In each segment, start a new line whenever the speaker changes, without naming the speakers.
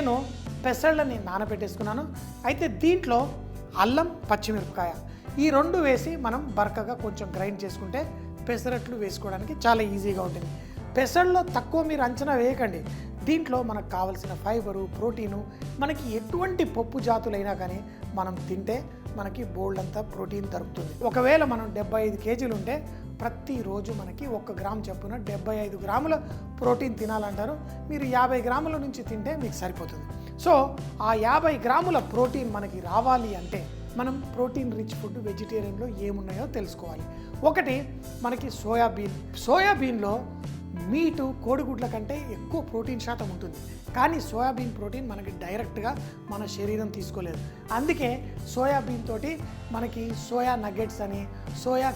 నేను పెసళ్ళని నానబెట్టేసుకున్నాను. అయితే దీంట్లో అల్లం, పచ్చిమిరపకాయ ఈ రెండు వేసి మనం బరకగా కొంచెం గ్రైండ్ చేసుకుంటే పెసరట్లు వేసుకోవడానికి చాలా ఈజీగా ఉంటుంది. పెసళ్ళలో తక్కువ మీరు అంచనా వేయకండి. దీంట్లో మనకు కావలసిన ఫైబరు, ప్రోటీను, మనకి ఎటువంటి పప్పు జాతులైనా కానీ మనం తింటే మనకి బోల్డ్ అంతా ప్రోటీన్ దొరుకుతుంది. ఒకవేళ మనం 75 కేజీలు ఉంటే ప్రతిరోజు మనకి 1 గ్రామ్ చొప్పున 75 గ్రాముల ప్రోటీన్ తినాలంటారు. మీరు 50 గ్రాముల నుంచి తింటే మీకు సరిపోతుంది. సో ఆ 50 గ్రాముల ప్రోటీన్ మనకి రావాలి అంటే మనం ప్రోటీన్ రిచ్ ఫుడ్ వెజిటేరియన్లో ఏమున్నాయో తెలుసుకోవాలి. ఒకటి మనకి సోయాబీన్లో మీటు, కోడిగుడ్ల కంటే ఎక్కువ ప్రోటీన్ శాతం ఉంటుంది. కానీ సోయాబీన్ ప్రోటీన్ మనకి డైరెక్ట్గా మన శరీరం తీసుకోలేదు. అందుకే సోయాబీన్ తోటి మనకి సోయా నగెట్స్ అని, సోయా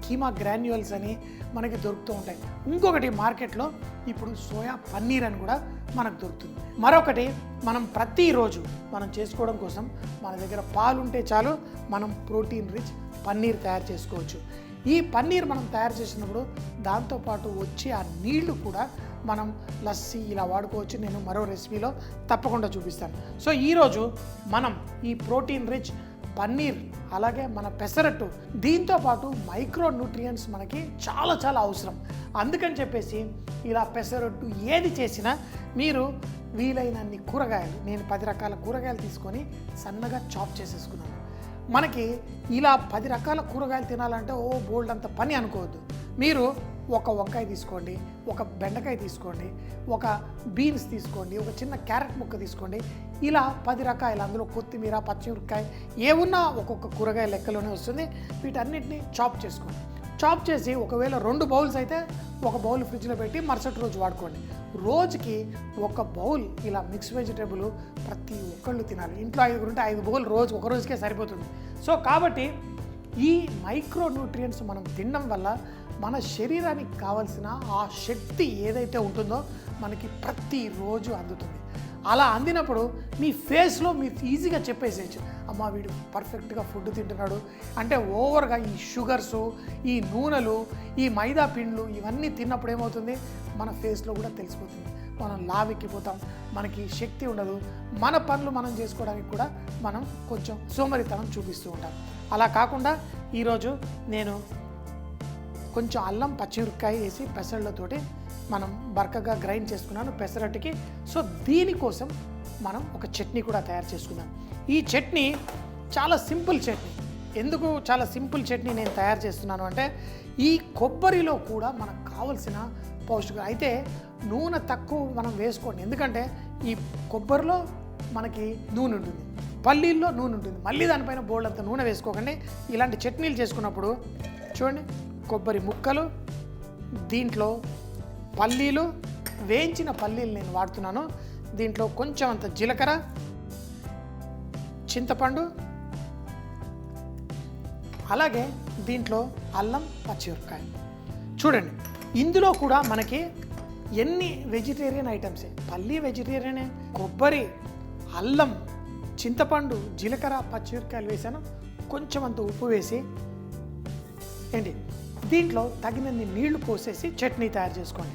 కీమా గ్రాన్యూల్స్ అని మనకి దొరుకుతూ ఉంటాయి. ఇంకొకటి మార్కెట్లో ఇప్పుడు సోయా పన్నీర్ అని కూడా మనకు దొరుకుతుంది. మరొకటి మనం ప్రతిరోజు మనం చేసుకోవడం కోసం మన దగ్గర పాలు ఉంటే చాలు, మనం ప్రోటీన్ రిచ్ పన్నీర్ తయారు చేసుకోవచ్చు. ఈ పన్నీర్ మనం తయారు చేసినప్పుడు దాంతోపాటు వచ్చే ఆ నీళ్లు కూడా మనం లస్సీ ఇలా వాడుకోవచ్చు. నేను మరో రెసిపీలో తప్పకుండా చూపిస్తాను. సో ఈరోజు మనం ఈ ప్రోటీన్ రిచ్ పన్నీర్ అలాగే మన పెసరట్టు దీంతో పాటు మైక్రో న్యూట్రియంట్స్ మనకి చాలా చాలా అవసరం. అందుకని చెప్పేసి ఇలా పెసరట్టు ఏది చేసినా మీరు వీలైనన్ని కూరగాయలు, నేను 10 రకాల కూరగాయలు తీసుకొని సన్నగా చాప్ చేసేసుకున్నాను. మనకి ఇలా 10 రకాల కూరగాయలు తినాలంటే బోల్డ్ అంత పని అనుకోవద్దు. మీరు ఒక వంకాయ తీసుకోండి, ఒక బెండకాయ తీసుకోండి, ఒక బీన్స్ తీసుకోండి, ఒక చిన్న క్యారెట్ ముక్క తీసుకోండి. ఇలా 10 రకాయలు, అందులో కొత్తిమీర, పచ్చిమిరపకాయ ఏమున్నా ఒక్కొక్క కూరగాయ లెక్కలోనే వస్తుంది. వీటన్నిటిని చాప్ చేసుకోండి. చాప్ చేసి ఒకవేళ 2 బౌల్స్ అయితే ఒక బౌల్ ఫ్రిడ్జ్లో పెట్టి మరుసటి రోజు వాడుకోండి. రోజుకి 1 బౌల్ ఇలా మిక్స్ వెజిటేబుల్ ప్రతి ఒక్కళ్ళు తినాలి. ఇంట్లో 5 ఉంటే 5 బౌల్ రోజు ఒక రోజుకే సరిపోతుంది. సో కాబట్టి ఈ మైక్రో న్యూట్రియంట్స్ మనం తినడం వల్ల మన శరీరానికి కావాల్సిన ఆ శక్తి ఏదైతే ఉంటుందో మనకి ప్రతిరోజు అందుతుంది. అలా అందినప్పుడు మీ ఫేస్లో మీరు ఈజీగా చెప్పేసేయచ్చు, అమ్మ వీడు పర్ఫెక్ట్గా ఫుడ్ తింటున్నాడు అంటే. ఓవర్గా ఈ షుగర్సు, ఈ నూనెలు, ఈ మైదా పిండ్లు ఇవన్నీ తిన్నప్పుడు ఏమవుతుంది, మన ఫేస్లో కూడా తెలిసిపోతుంది. మనం లావెక్కిపోతాం, మనకి శక్తి ఉండదు, మన పనులు మనం చేసుకోవడానికి కూడా మనం కొంచెం సోమరితనం చూపిస్తూ ఉంటాం. అలా కాకుండా ఈరోజు నేను కొంచెం అల్లం, పచ్చిమిరపకాయ వేసి పెసళ్ళతోటి మనం బరకగా గ్రైండ్ చేసుకున్నాను పెసరట్టుకి. సో దీనికోసం మనం ఒక చట్నీ కూడా తయారు చేసుకుందాం. ఈ చట్నీ చాలా సింపుల్ చట్నీ. ఎందుకు చాలా సింపుల్ చట్నీ నేను తయారు చేస్తున్నాను అంటే, ఈ కొబ్బరిలో కూడా మనకు కావలసిన పౌష్టికాలు అయితే నూనె తక్కువ మనం వేసుకోండి. ఎందుకంటే ఈ కొబ్బరిలో మనకి నూనె ఉంటుంది, పల్లీల్లో నూనె ఉంటుంది, మళ్ళీ దానిపైన బోల్డ్ అంత నూనె వేసుకోకండి. ఇలాంటి చట్నీలు చేసుకున్నప్పుడు చూడండి, కొబ్బరి ముక్కలు, దీంట్లో పల్లీలు, వేయించిన పల్లీలు నేను వాడుతున్నాను. దీంట్లో కొంచెం అంత జీలకర్ర, చింతపండు, అలాగే దీంట్లో అల్లం, పచ్చిమిరపకాయ. చూడండి, ఇందులో కూడా మనకి ఎన్ని వెజిటేరియన్ ఐటమ్సే, పల్లీ వెజిటేరియనే, కొబ్బరి, అల్లం, చింతపండు, జీలకర్ర, పచ్చిమిరపకాయలు వేసాను. కొంచెం అంత ఉప్పు వేసి ఏంటి దీంట్లో తగినన్ని నీళ్లు పోసేసి చట్నీ తయారు చేసుకోండి.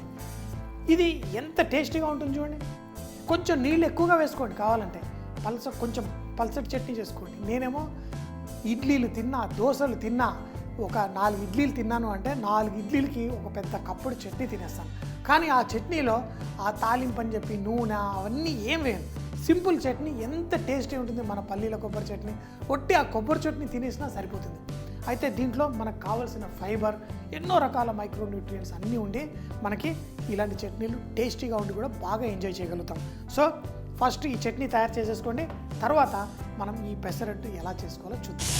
ఇది ఎంత టేస్టీగా ఉంటుంది చూడండి. కొంచెం నీళ్ళు ఎక్కువగా వేసుకోండి, కావాలంటే కొంచెం పల్సటి చట్నీ చేసుకోండి. నేనేమో ఇడ్లీలు తిన్నా, దోశలు తిన్నా, ఒక 4 ఇడ్లీలు తిన్నాను అంటే 4 ఇడ్లీలకి ఒక పెద్ద కప్పుడు చట్నీ తినేస్తాను. కానీ ఆ చట్నీలో ఆ తాలింపు అని చెప్పి నూనె అవన్నీ ఏం వేయను. సింపుల్ చట్నీ ఎంత టేస్టీ ఉంటుంది. మన పల్లీల కొబ్బరి చట్నీ ఒట్టి ఆ కొబ్బరి చట్నీ తినేసినా సరిపోతుంది. అయితే దీంట్లో మనకు కావాల్సిన ఫైబర్, ఎన్నో రకాల మైక్రో న్యూట్రియంట్స్ అన్నీ ఉండి మనకి ఇలాంటి చట్నీలు టేస్టీగా ఉండి కూడా బాగా ఎంజాయ్ చేయగలుగుతాం. సో ఫస్ట్ ఈ చట్నీ తయారు చేసేసుకోండి. తర్వాత మనం ఈ పెసరట్టు ఎలా చేసుకోవాలో చూద్దాం.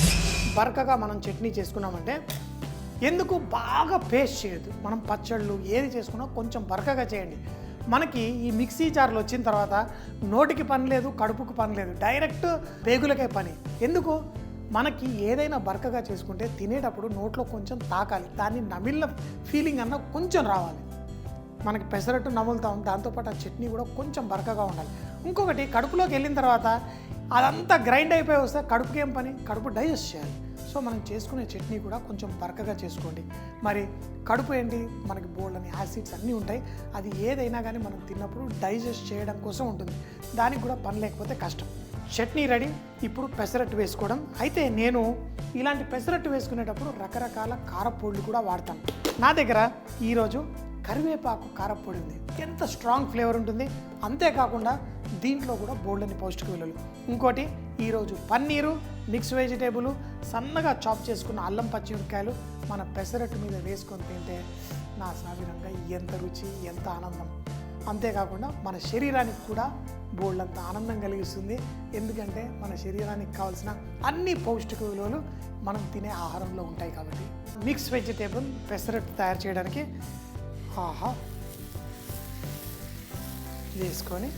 బరకగా మనం చట్నీ చేసుకున్నామంటే ఎందుకు బాగా పేస్ట్ చేయొద్దు. మనం పచ్చళ్ళు ఏది చేసుకున్నా కొంచెం బరకగా చేయండి. మనకి ఈ మిక్సీ జార్లు వచ్చిన తర్వాత నోటికి పని లేదు, కడుపుకు పని లేదు, డైరెక్ట్ పేగులకే పని. ఎందుకు, మనకి ఏదైనా బరకగా చేసుకుంటే తినేటప్పుడు నోట్లో కొంచెం తాకాలి, దాన్ని నమిలిన ఫీలింగ్ అన్న కొంచెం రావాలి. మనకి పెసరట్టు నములుతాం, దాంతోపాటు ఆ చట్నీ కూడా కొంచెం బరకగా ఉండాలి. ఇంకొకటి, కడుపులోకి వెళ్ళిన తర్వాత అదంతా గ్రైండ్ అయిపోయి వస్తే కడుపుకి ఏం పని, కడుపు డైజెస్ట్ చేయాలి. సో మనం చేసుకునే చట్నీ కూడా కొంచెం బరకగా చేసుకోండి. మరి కడుపు ఏంటి, మనకి బోల్డ్ అని యాసిడ్స్ అన్నీ ఉంటాయి. అది ఏదైనా కానీ మనం తిన్నప్పుడు డైజెస్ట్ చేయడం కోసం ఉంటుంది. దానికి కూడా పని లేకపోతే కష్టం. చట్నీ రెడీ. ఇప్పుడు పెసరట్టు వేసుకోవడం. అయితే నేను ఇలాంటి పెసరట్టు వేసుకునేటప్పుడు రకరకాల కారపొడులు కూడా వాడతాను. నా దగ్గర ఈరోజు కరివేపాకు కారపొడి ఉంది. ఎంత స్ట్రాంగ్ ఫ్లేవర్ ఉంటుంది. అంతేకాకుండా దీంట్లో కూడా బోల్డని పౌష్టిక విలువలు. ఇంకోటి ఈరోజు పన్నీరు, మిక్స్ వెజిటేబుల్, సన్నగా చాప్ చేసుకున్న అల్లం పచ్చిమిరపకాయలు మన పెసరట్టు మీద వేసుకొని తింటే నా సావిరంగా ఎంత రుచి, ఎంత ఆనందం. అంతేకాకుండా మన శరీరానికి కూడా బోల్డంత ఆనందం కలిగిస్తుంది. ఎందుకంటే మన శరీరానికి కావాల్సిన అన్ని పౌష్టిక విలువలు మనం తినే ఆహారంలో ఉంటాయి కాబట్టి. మిక్స్ వెజిటేబుల్ పెసరట్టు తయారు చేయడానికి వేసుకొని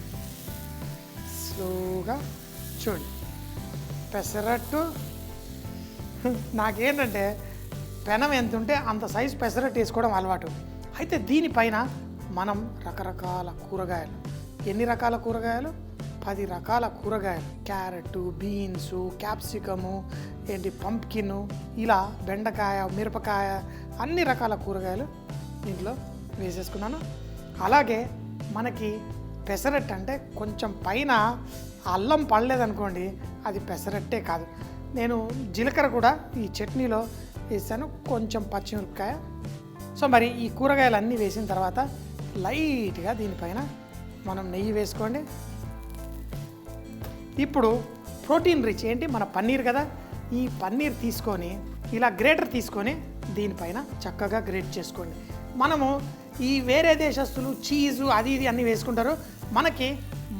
స్లోగా చూడండి. పెసరట్టు నాకేంటంటే పెనం ఎంత ఉంటే అంత సైజు పెసరట్టు వేసుకోవడం అలవాటు. అయితే దీనిపైన మనం రకరకాల కూరగాయలు, ఎన్ని రకాల కూరగాయలు, 10 రకాల కూరగాయలు, క్యారెట్, బీన్స్, క్యాప్సికము, పంప్కిన్, ఇలా బెండకాయ, మిరపకాయ, అన్ని రకాల కూరగాయలు దీంట్లో వేసేసుకున్నాను. అలాగే మనకి పెసరట్టు అంటే కొంచెం పైన అల్లం పడలేదనుకోండి, అది పెసరట్టే కాదు. నేను జీలకర్ర కూడా ఈ చట్నీలో వేసాను, కొంచెం పచ్చిమిరపకాయ. సో మరి ఈ కూరగాయలు అన్నీ వేసిన తర్వాత లైట్గా దీనిపైన మనం నెయ్యి వేసుకోండి. ఇప్పుడు ప్రోటీన్ రిచ్ మన పన్నీర్ కదా, ఈ పన్నీర్ తీసుకొని ఇలా గ్రేటర్ తీసుకొని దీనిపైన చక్కగా గ్రేట్ చేసుకోండి. మనము ఈ వేరే దేశస్తులు చీజు అది ఇది అన్నీ వేసుకుంటారు.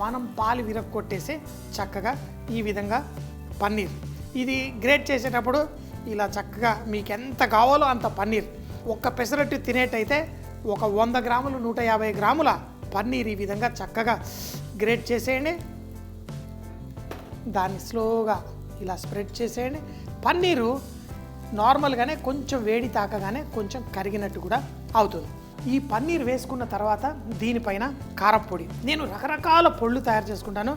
మనం పాలు విరగొట్టేసి చక్కగా ఈ విధంగా పన్నీర్ ఇది గ్రేట్ చేసేటప్పుడు ఇలా చక్కగా మీకు ఎంత కావాలో అంత పన్నీర్, ఒక్క పెసరట్టు తినేటైతే ఒక 100 గ్రాములు 150 గ్రాముల పన్నీర్ ఈ విధంగా చక్కగా గ్రేట్ చేసేయండి. దాన్ని స్లోగా ఇలా స్ప్రెడ్ చేసేయండి. పన్నీరు నార్మల్గానే కొంచెం వేడి తాకగానే కొంచెం కరిగినట్టు కూడా అవుతుంది. ఈ పన్నీర్ వేసుకున్న తర్వాత దీనిపైన కారప్పొడి, నేను రకరకాల పొళ్ళు తయారు చేసుకుంటాను.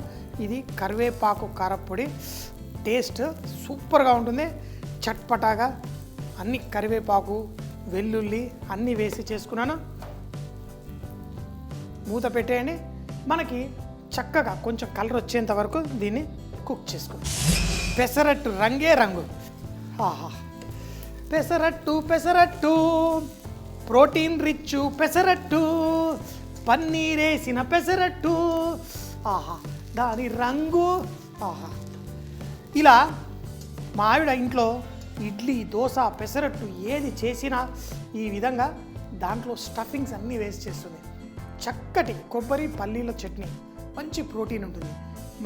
ఇది కరివేపాకు కారప్పొడి, టేస్ట్ సూపర్గా ఉంటుంది. చట్పటాగా అన్ని కరివేపాకు, వెల్లుల్లి అన్నీ వేసి చేసుకున్నాను. మూత పెట్టేయండి. మనకి చక్కగా కొంచెం కలర్ వచ్చేంత వరకు దీన్ని కుక్ చేసుకోండి. పెసరట్టు రంగే రంగు. పెసరట్టు ప్రోటీన్ రిచ్ పెసరట్టు, పన్నీర్ వేసిన పెసరట్టు, దాని రంగు. ఇలా మా ఆవిడ ఇంట్లో ఇడ్లీ, దోశ, పెసరట్టు ఏది చేసినా ఈ విధంగా దాంట్లో స్టఫింగ్స్ అన్నీ వేసి చేస్తుంది. చక్కటి కొబ్బరి పల్లీల చట్నీ, మంచి ప్రోటీన్ ఉంటుంది.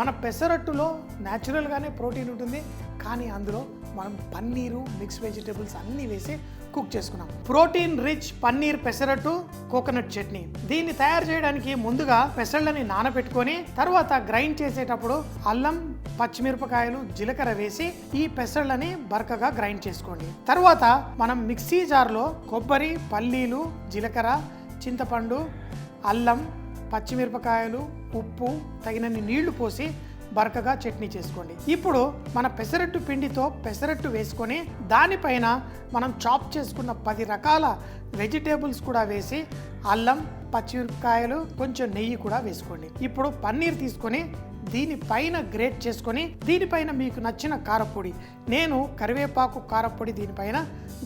మన పెసరట్టులో న్యాచురల్గానే ప్రోటీన్ ఉంటుంది, కానీ అందులో మనం పన్నీరు, మిక్స్ వెజిటేబుల్స్ అన్నీ వేసి కుక్ చేసుకున్నాం. Protein rich paneer pesarattu coconut chutney. దీన్ని తయారు చేయడానికి ముందుగా పెసళ్ళని నానబెట్టుకొని తర్వాత గ్రైండ్ చేసేటప్పుడు అల్లం, పచ్చిమిరపకాయలు, జీలకర్ర వేసి ఈ పెసళ్ళని బరకగా గ్రైండ్ చేసుకోండి. తర్వాత మనం మిక్సీ జార్లో కొబ్బరి, పల్లీలు, జీలకర్ర, చింతపండు, అల్లం, పచ్చిమిరపకాయలు, ఉప్పు, తగినన్ని నీళ్లు పోసి బరకగా చట్నీ చేసుకోండి. ఇప్పుడు మన పెసరట్టు పిండితో పెసరట్టు వేసుకొని దానిపైన మనం చాప్ చేసుకున్న 10 రకాల వెజిటేబుల్స్ కూడా వేసి అల్లం, పచ్చిమిరపకాయలు, కొంచెం నెయ్యి కూడా వేసుకోండి. ఇప్పుడు పన్నీర్ తీసుకొని దీనిపైన గ్రేట్ చేసుకొని దీనిపైన మీకు నచ్చిన కారపొడి, నేను కరివేపాకు కారపొడి దీనిపైన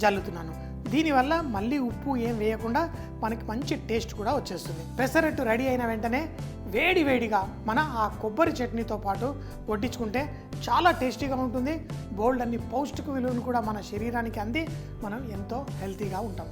జల్లుతున్నాను. దీనివల్ల మళ్ళీ ఉప్పు ఏం వేయకుండా మనకి మంచి టేస్ట్ కూడా వచ్చేస్తుంది. పెసరట్టు రెడీ అయిన వెంటనే వేడిగా మన ఆ కొబ్బరి చట్నీతో పాటు వడ్డించుకుంటే చాలా టేస్టీగా ఉంటుంది. బోల్డ్ అన్ని పౌష్టిక విలువలు కూడా మన శరీరానికి అంది మనం ఎంతో హెల్తీగా ఉంటాం.